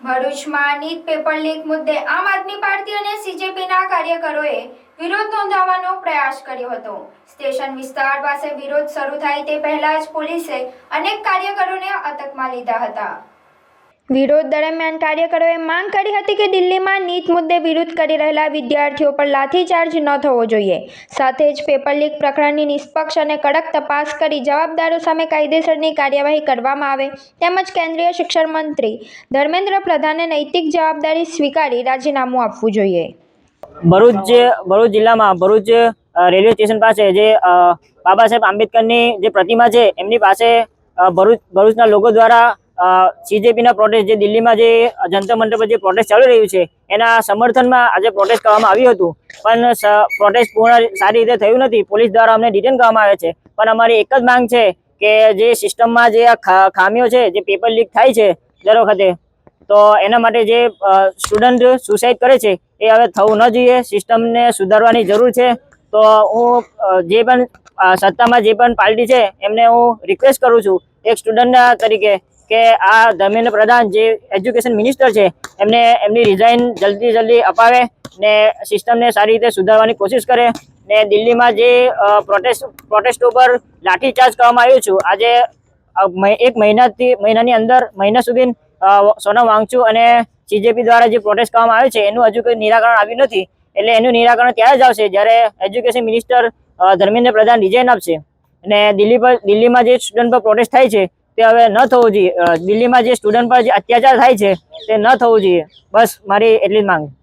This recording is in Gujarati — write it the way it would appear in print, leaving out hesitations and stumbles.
ભરૂચમાં નીટ પેપર લીક મુદ્દે આમ આદમી પાર્ટી અને સીજેપીના કાર્યકરોએ વિરોધ નોંધાવવાનો પ્રયાસ કર્યો હતો। સ્ટેશન વિસ્તાર પાસે વિરોધ શરૂ થાય તે પહેલા જ પોલીસે અનેક કાર્યકરોને અટકમાં લીધા હતા। વિરોધ દરમિયાન કાર્યકરોએ માંગ કરી હતી કે દિલ્હીમાં નીટ મુદ્દે વિરોધ કરી રહેલા વિદ્યાર્થીઓ પર લાઠીચાર્જ ન થવો જોઈએ। સાથે જ પેપર લીક પ્રકરણની નિષ્પક્ષ અને કડક તપાસ કરી જવાબદારો સામે કાયદેસરની કાર્યવાહી કરવામાં આવે તેમજ કેન્દ્રીય શિક્ષણ મંત્રી ધર્મેન્દ્ર પ્રધાને નૈતિક જવાબદારી સ્વીકારી રાજીનામું આપવું જોઈએ। ભરૂચ જિલ્લામાં ભરૂચ રેલવે સ્ટેશન પાસે જે બાબા સાહેબ આંબેડકરની જે પ્રતિમા છે એમની પાસે ભરૂચના લોકો દ્વારા સીજેપીના પ્રોટેસ્ટ જે દિલ્હીમાં જે જંતર મંતર પર જે પ્રોટેસ્ટ ચાલી રહ્યું છે એના સમર્થનમાં આજે પ્રોટેસ્ટ કરવામાં આવ્યું હતું, પણ પ્રોટેસ્ટ પૂર્ણ સારી રીતે થયું નથી। પોલીસ દ્વારા અમને ડિટેન કરવામાં આવે છે, પણ અમારી એક જ માંગ છે કે જે સિસ્ટમમાં જે ખામીઓ છે, જે પેપર લીક થાય છે દર વખતે, તો એના માટે જે સ્ટુડન્ટ સુસાઇડ કરે છે એ હવે થવું ન જોઈએ। સિસ્ટમને સુધારવાની જરૂર છે। તો હું જે પણ સત્તામાં જે પણ પાર્ટી છે એમને હું રિક્વેસ્ટ કરું છું એક સ્ટુડન્ટના તરીકે કે આ ધર્મેન્દ્ર પ્રધાન જે એજ્યુકેશન મિનિસ્ટર છે એમને એમની રિઝાઇન જલ્દી અપાવે ને સિસ્ટમને સારી રીતે સુધારવાની કોશિશ કરે ને દિલ્હીમાં જે પ્રોટેસ્ટ ઉપર લાઠીચાર્જ કરવામાં આવ્યું છે, આજે એક મહિનાની અંદર મહિના સુધી સોનમ વાંગચુક અને સીજેપી દ્વારા જે પ્રોટેસ્ટ કરવામાં આવ્યો છે એનું હજુ કોઈ નિરાકરણ આવ્યું નથી। એટલે એનું નિરાકરણ ત્યારે જ આવશે જ્યારે education minister Dharmendra Pradhan resign આપશે અને દિલ્હીમાં જે સ્ટુડન્ટ પર પ્રોટેસ્ટ થાય છે તે હવે ન થવું જોઈએ। દિલ્હીમાં જે સ્ટુડન્ટ પર જે અત્યાચાર થાય છે તે ન થવું જોઈએ। બસ મારી એટલી જ માંગ।